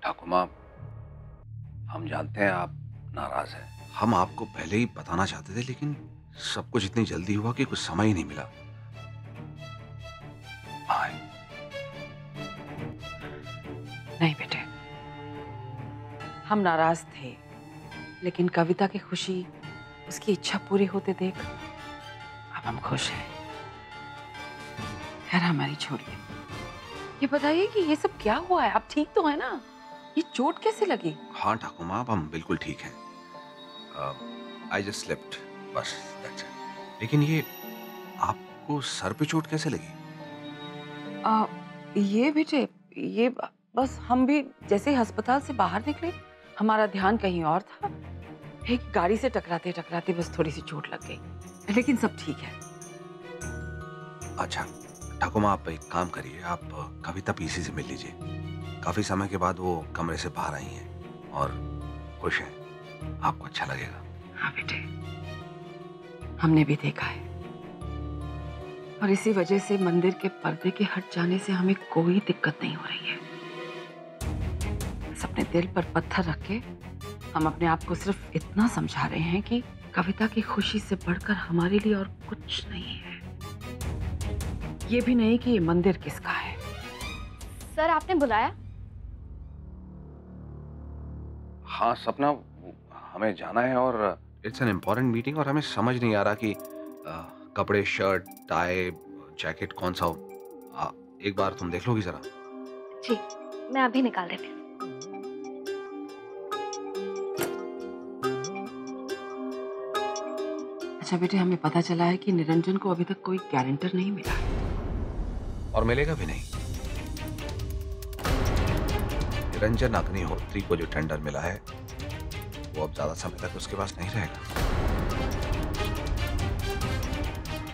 ठाकुर माँ, हम जानते हैं आप नाराज हैं। हम आपको पहले ही बताना चाहते थे, लेकिन सब कुछ इतनी जल्दी हुआ कि कुछ समय ही नहीं मिला। नहीं बेटे, हम नाराज थे, लेकिन कविता की खुशी, उसकी इच्छा पूरी होते देख अब हम खुश हैं। खैर हमारी छोड़िए, ये बताइए कि ये सब क्या हुआ है? आप ठीक तो है ना? ये चोट कैसे लगी? हाँ ठाकुर माँ, अब हम बिल्कुल ठीक हैं। आई जस्ट स्लिप्ड, बस दैट्स इट। लेकिन ये आपको सर पे चोट कैसे लगी? ये बेटे, ये बस हम भी जैसे ही अस्पताल से बाहर निकले, हमारा ध्यान कहीं और था। एक गाड़ी से टकराते टकराते बस थोड़ी सी चोट लग गई, लेकिन सब ठीक है। अच्छा ठाकुर माँ, आप एक काम करिए, आप कविता पीसी से मिल लीजिए। काफी समय के बाद वो कमरे से बाहर आई हैं और खुश हैं, आपको अच्छा लगेगा। हाँ बेटे, हमने भी देखा है, और इसी वजह से मंदिर के पर्दे के हट जाने से हमें कोई दिक्कत नहीं हो रही है। बस अपने दिल पर पत्थर रख के हम अपने आप को सिर्फ इतना समझा रहे हैं कि कविता की खुशी से बढ़कर हमारे लिए और कुछ नहीं है। ये भी नहीं कि ये मंदिर किसका है। सर आपने बुलाया? हाँ सपना, हमें जाना है और इट्स एन इम्पोर्टेंट मीटिंग, और हमें समझ नहीं आ रहा कि कपड़े, शर्ट, टाई, जैकेट कौन सा हो। एक बार तुम देख लोगी जरा? जी, मैं अभी निकाल देती हूँ। अच्छा बेटे, हमें पता चला है कि निरंजन को अभी तक कोई गारंटर नहीं मिला है। और मिलेगा भी नहीं। निरंजन अग्निहोत्री को जो टेंडर मिला है, वो अब ज्यादा समय तक उसके पास नहीं रहेगा।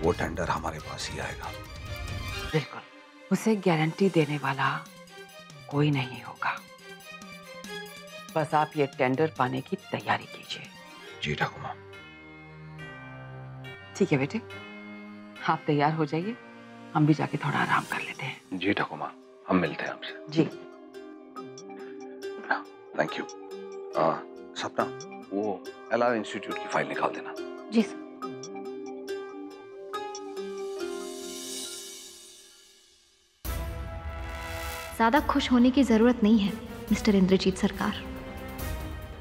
वो टेंडर हमारे पास ही आएगा। बिल्कुल, उसे गारंटी देने वाला कोई नहीं होगा। बस आप ये टेंडर पाने की तैयारी कीजिए। जी ठाकुर माँ। ठीक है बेटे, आप तैयार हो जाइए, हम भी जाके थोड़ा आराम कर लेते हैं। जी ठाकुर माँ, हम मिलते हैं आपसे। जी थैंक यू। सपना, वो LR इंस्टीट्यूट की फाइल निकाल देना। जी सर। ज्यादा खुश होने की जरूरत नहीं है मिस्टर इंद्रजीत सरकार।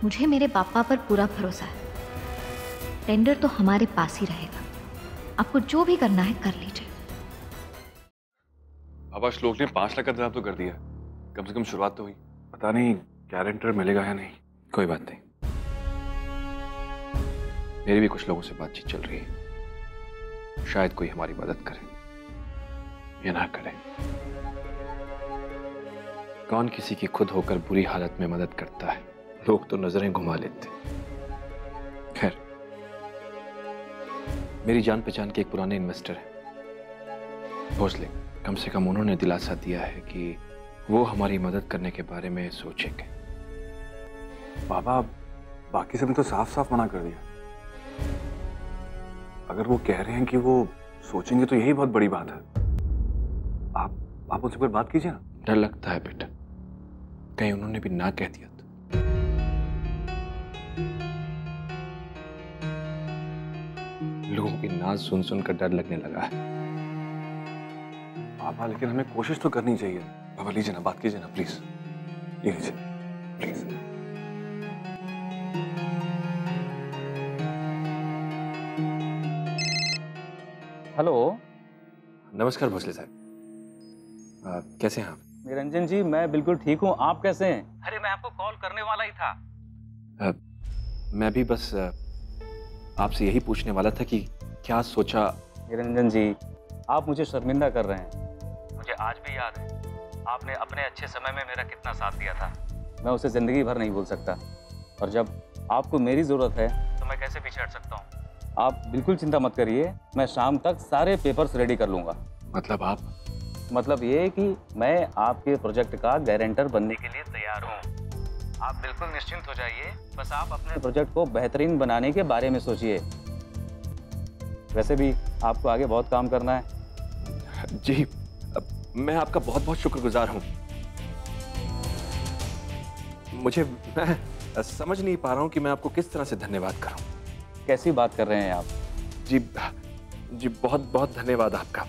मुझे मेरे पापा पर पूरा भरोसा है। टेंडर तो हमारे पास ही रहेगा। आपको जो भी करना है कर लीजिए। बाबा श्लोक ने 5 लाख का ड्राफ्ट तो कर दिया, कम से कम शुरुआत तो हुई। पता नहीं गारंटर मिलेगा या नहीं। कोई बात नहीं, मेरी भी कुछ लोगों से बातचीत चल रही है, शायद कोई हमारी मदद करे या ना करे। कौन किसी की खुद होकर बुरी हालत में मदद करता है? लोग तो नजरें घुमा लेते। खैर, मेरी जान पहचान के एक पुराने इन्वेस्टर हैं भोसले, कम से कम उन्होंने दिलासा दिया है कि वो हमारी मदद करने के बारे में सोचेंगे। बाबा, बाकी सबने तो साफ साफ मना कर दिया। अगर वो कह रहे हैं कि वो सोचेंगे तो यही बहुत बड़ी बात है। आप उनसे कोई बात कीजिए ना। डर लगता है बेटा, कहीं उन्होंने भी ना कह दिया तो। लोगों की ना सुन सुनकर डर लगने लगा है। बाबा, लेकिन हमें कोशिश तो करनी चाहिए। बाबा लीजिए ना, बात कीजिए ना प्लीज। ये लीजिए प्लीज। हेलो। नमस्कार भोसले साहब, कैसे हैं आप? निरंजन जी, मैं बिल्कुल ठीक हूँ। आप कैसे हैं? अरे मैं आपको कॉल करने वाला ही था। मैं भी बस आपसे यही पूछने वाला था कि क्या सोचा। निरंजन जी, आप मुझे शर्मिंदा कर रहे हैं। मुझे आज भी याद है, आपने अपने अच्छे समय में मेरा कितना साथ दिया था। मैं उसे जिंदगी भर नहीं भूल सकता, और जब आपको मेरी जरूरत है तो मैं कैसे पीछे हट सकता हूँ। आप बिल्कुल चिंता मत करिए, मैं शाम तक सारे पेपर्स रेडी कर लूंगा। मतलब आप? मतलब ये कि मैं आपके प्रोजेक्ट का गारंटर बनने के लिए तैयार हूँ। आप बिल्कुल निश्चिंत हो जाइए, बस आप अपने प्रोजेक्ट को बेहतरीन बनाने के बारे में सोचिए। वैसे भी आपको आगे बहुत काम करना है। जी, मैं आपका बहुत बहुत शुक्रगुजार हूँ। मैं समझ नहीं पा रहा हूँ कि मैं आपको किस तरह से धन्यवाद करूँ। कैसी बात कर रहे हैं आप? जी बहुत बहुत धन्यवाद आपका।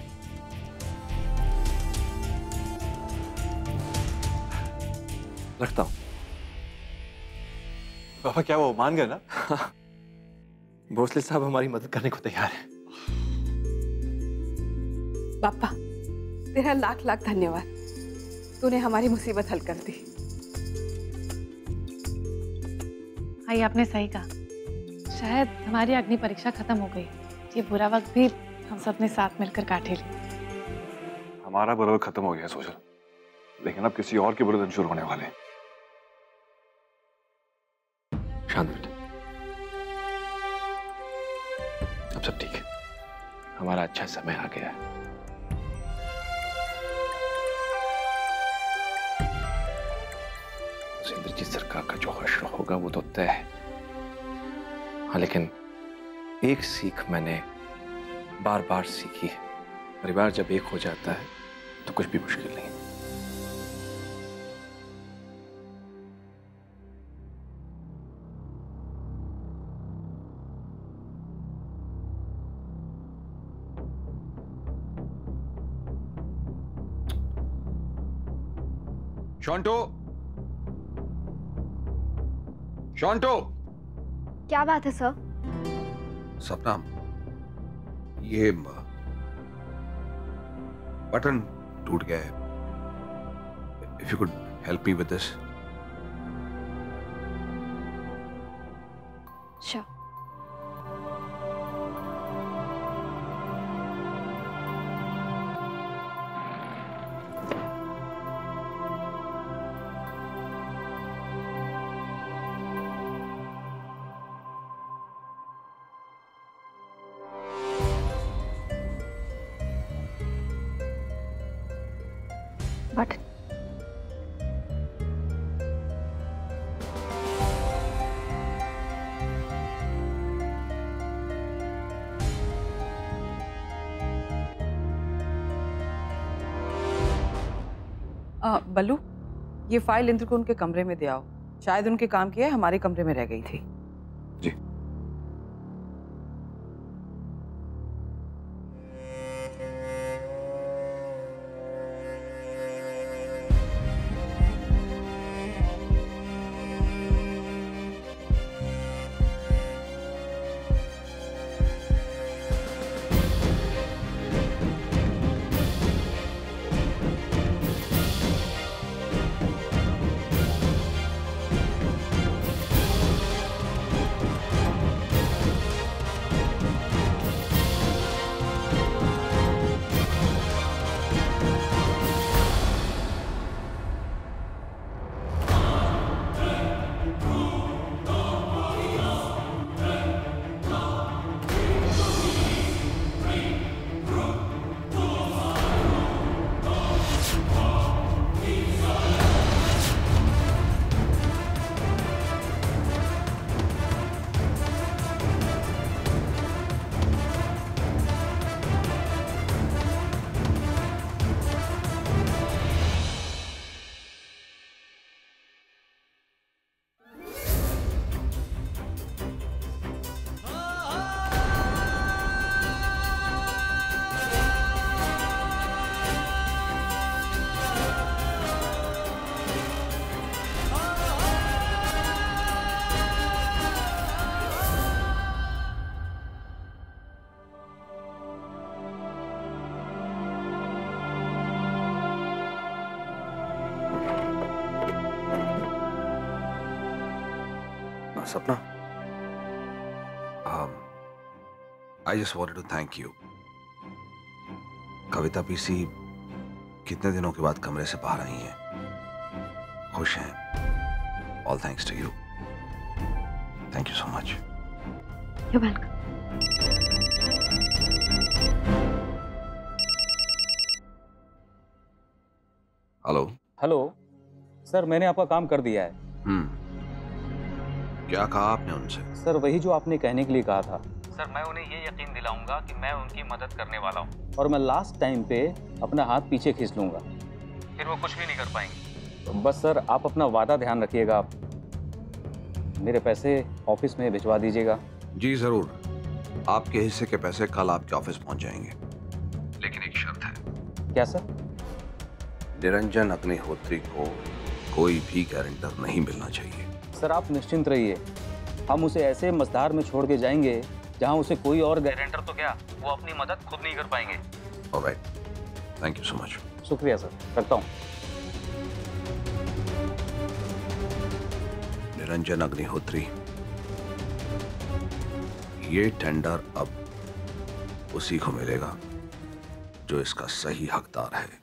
रखता हूँ। पापा क्या वो मान गए ना? भोसले साहब हमारी मदद करने को तैयार है। पापा तेरा लाख लाख धन्यवाद, तूने हमारी मुसीबत हल कर दी। भाई आपने सही कहा, शायद हमारी अग्नि परीक्षा खत्म हो गई, ये बुरा वक्त भी हम सब ने साथ मिलकर काटे ली। हमारा बुरा वक्त खत्म हो गया सोचल, लेकिन अब किसी और के बुरे दिन शुरू होने वाले हैं। शांत बेटा, अब सब ठीक है, हमारा अच्छा समय आ गया है। इंद्रजीत सरकार का जो हश्र होगा वो तो तय है। हाँ, लेकिन एक सीख मैंने बार बार सीखी है, परिवार जब एक हो जाता है तो कुछ भी मुश्किल नहीं। शॉन्टो, शॉन्टो। क्या बात है सर? सपना, ये बटन टूट गया है। If you could help me with this. Sure. But Ballu, ये फाइल इंद्र को उनके कमरे में दे आओ, शायद उनके काम की है, हमारे कमरे में रह गई थी। जी। सपना, I just wanted to thank you. Kavita PC कितने दिनों के बाद कमरे से बाहर आई हैं, खुश हैं। All thanks to you. Thank you so much. You're welcome. Hello. Hello sir, मैंने आपका काम कर दिया है। क्या कहा आपने उनसे? सर वही जो आपने कहने के लिए कहा था। सर मैं उन्हें ये यकीन दिलाऊंगा कि मैं उनकी मदद करने वाला हूँ, और मैं लास्ट टाइम पे अपना हाथ पीछे खींच लूंगा, फिर वो कुछ भी नहीं कर पाएंगे। बस सर आप अपना वादा ध्यान रखिएगा। आप मेरे पैसे ऑफिस में भिजवा दीजिएगा। जी जरूर, आपके हिस्से के पैसे कल आपके ऑफिस पहुंच जाएंगे, लेकिन एक शर्त है। क्या सर? निरंजन अग्निहोत्री को कोई भी गारंटर नहीं मिलना चाहिए। सर आप निश्चिंत रहिए, हम उसे ऐसे मझधार में छोड़ के जाएंगे जहां उसे कोई और गारंटर तो क्या, वो अपनी मदद खुद नहीं कर पाएंगे। Alright, thank you so much. शुक्रिया सर, रखता हूँ। निरंजन अग्निहोत्री, ये टेंडर अब उसी को मिलेगा जो इसका सही हकदार है।